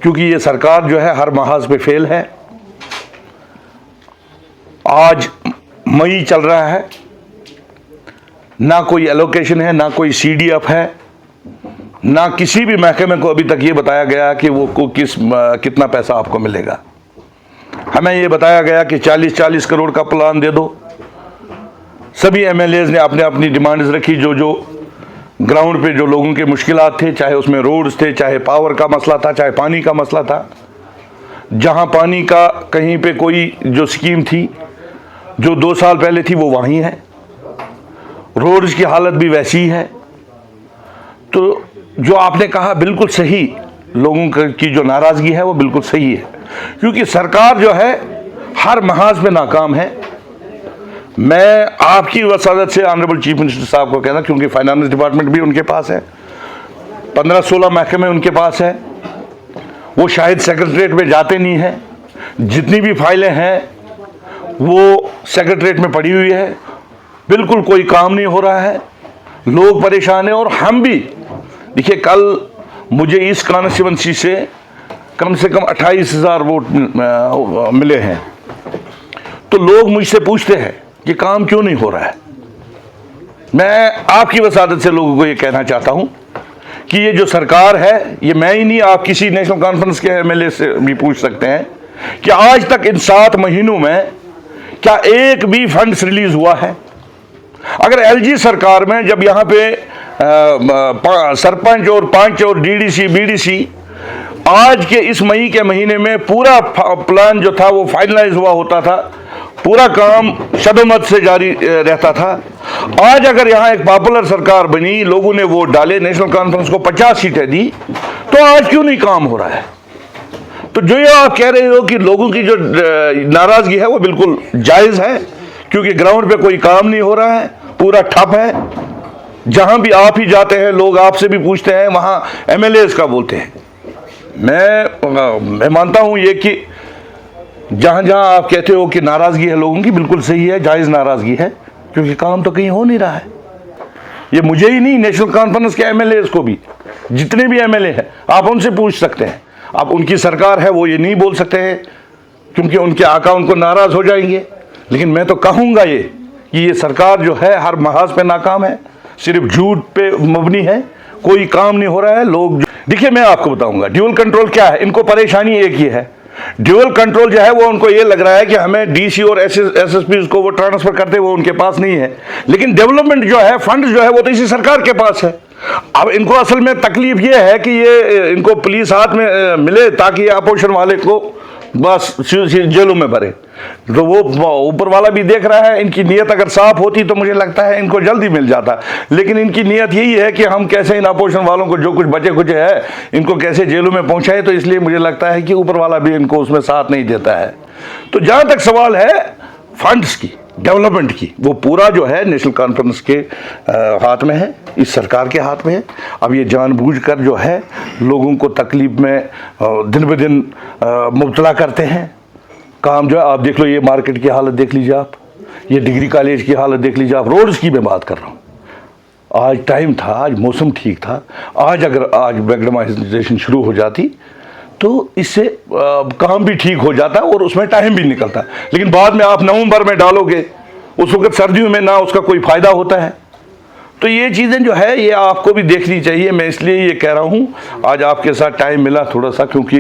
क्योंकि ये सरकार जो है हर महाज पे फेल है। आज मई चल रहा है, ना कोई एलोकेशन है, ना कोई सीडीएफ है, ना किसी भी महकमे को अभी तक ये बताया गया कि वो को कितना पैसा आपको मिलेगा। हमें ये बताया गया कि 40-40 करोड़ का प्लान दे दो। सभी एमएलएज ने अपने अपनी डिमांड्स रखी, जो ग्राउंड पे जो लोगों के मुश्किलात थे, चाहे उसमें रोड्स थे, चाहे पावर का मसला था, चाहे पानी का मसला था। जहां पानी का कहीं पे कोई जो स्कीम थी जो 2 साल पहले थी वो वहीं है, रोड्स की हालत भी वैसी ही है। तो जो आपने कहा बिल्कुल सही, लोगों की जो नाराज़गी है वो बिल्कुल सही है, क्योंकि सरकार जो है हर महाज में नाकाम है। मैं आपकी वसादत से ऑनरेबल चीफ मिनिस्टर साहब को कहना, क्योंकि फाइनेंस डिपार्टमेंट भी उनके पास है, 15-16 महकमे उनके पास है, वो शायद सेक्रेटरीट में जाते नहीं हैं। जितनी भी फाइलें हैं वो सेक्रेटरीट में पड़ी हुई है, बिल्कुल कोई काम नहीं हो रहा है, लोग परेशान हैं। और हम भी देखिए, कल मुझे इस कॉन्स्टिट्यूंसी से कम 28,000 वोट मिले हैं। तो लोग मुझसे पूछते हैं कि काम क्यों नहीं हो रहा है। मैं आपकी वसादत से लोगों को ये कहना चाहता हूं कि ये जो सरकार है, ये मैं ही नहीं, आप किसी नेशनल कॉन्फ्रेंस के एमएलए से भी पूछ सकते हैं कि आज तक इन 7 महीनों में क्या एक भी फंड्स रिलीज हुआ है। अगर एलजी सरकार में जब यहाँ पे सरपंच और पंच और डीडीसी बीडीसी आज के इस मई के महीने में पूरा प्लान जो था वो फाइनलाइज हुआ होता था, पूरा काम शदोमत से जारी रहता था। आज अगर यहाँ एक पॉपुलर सरकार बनी, लोगों ने वोट डाले, नेशनल कॉन्फ्रेंस को 50 सीटें दी, तो आज क्यों नहीं काम हो रहा है। तो जो ये आप कह रहे हो कि लोगों की जो नाराजगी है वो बिल्कुल जायज है, क्योंकि ग्राउंड पे कोई काम नहीं हो रहा है, पूरा ठप है। जहां भी आप ही जाते हैं, लोग आपसे भी पूछते हैं, वहां एमएलएज का बोलते हैं। मैं मानता हूं ये कि जहां जहां आप कहते हो कि नाराजगी है लोगों की, बिल्कुल सही है, जायज नाराजगी है, क्योंकि काम तो कहीं हो नहीं रहा है। ये मुझे ही नहीं, नेशनल कॉन्फ्रेंस के एमएलएज को भी, जितने भी एमएलए हैं आप उनसे पूछ सकते हैं। आप उनकी सरकार है, वो ये नहीं बोल सकते हैं, क्योंकि उनके आका उनको नाराज हो जाएंगे। लेकिन मैं तो कहूंगा ये कि ये सरकार जो है हर महाज पे नाकाम है, सिर्फ झूठ पे मबनी है, कोई काम नहीं हो रहा है। लोग देखिए, मैं आपको बताऊंगा ड्यूअल कंट्रोल क्या है। इनको परेशानी एक ही है, ड्यूअल कंट्रोल जो है वो उनको ये लग रहा है कि हमें डीसी और एसएसपी को वो ट्रांसफर करते, वो उनके पास नहीं है। लेकिन डेवलपमेंट जो है, फंड जो है, वो तो इसी सरकार के पास है। अब इनको असल में तकलीफ ये है कि ये इनको पुलिस हाथ में मिले ताकि अपोजिशन वाले को बस जेलों में भरे। तो वो ऊपर वाला भी देख रहा है। इनकी नीयत अगर साफ होती तो मुझे लगता है इनको जल्दी मिल जाता, लेकिन इनकी नीयत यही है कि हम कैसे इन अपोजिशन वालों को, जो कुछ बचे कुछ है, इनको कैसे जेलों में पहुंचाए। तो इसलिए मुझे लगता है कि ऊपर वाला भी इनको उसमें साथ नहीं देता है। तो जहां तक सवाल है फंड्स की, डेवलपमेंट की, वो पूरा जो है नेशनल कॉन्फ्रेंस के हाथ में है, इस सरकार के हाथ में है। अब ये जानबूझकर जो है लोगों को तकलीफ में दिन ब दिन मुब्तला करते हैं। काम जो है, आप देख लो, ये मार्केट की हालत देख लीजिए, आप ये डिग्री कॉलेज की हालत देख लीजिए, आप रोड्स की मैं बात कर रहा हूँ। आज टाइम था, आज मौसम ठीक था, आज मैग्नेटाइजेशन शुरू हो जाती तो इससे काम भी ठीक हो जाता और उसमें टाइम भी निकलता। लेकिन बाद में आप नवंबर में डालोगे, उस वक्त सर्दियों में ना उसका कोई फ़ायदा होता है। तो ये चीज़ें जो है ये आपको भी देखनी चाहिए। मैं इसलिए ये कह रहा हूँ, आज आपके साथ टाइम मिला थोड़ा सा, क्योंकि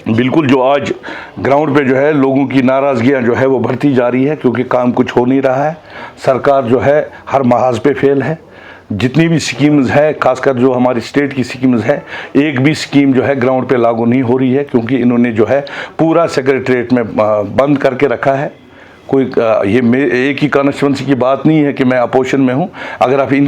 बिल्कुल जो आज ग्राउंड पे जो है लोगों की नाराज़गियाँ जो है वो बढ़ती जा रही है, क्योंकि काम कुछ हो नहीं रहा है। सरकार जो है हर महाज पे फेल है। जितनी भी स्कीम्स है, खासकर जो हमारी स्टेट की स्कीम्स है, एक भी स्कीम जो है ग्राउंड पे लागू नहीं हो रही है, क्योंकि इन्होंने जो है पूरा सेक्रेटरीट में बंद करके रखा है। कोई ये एक ही कॉन्स्टिट्यूंसी की बात नहीं है कि मैं अपोजिशन में हूँ। अगर आप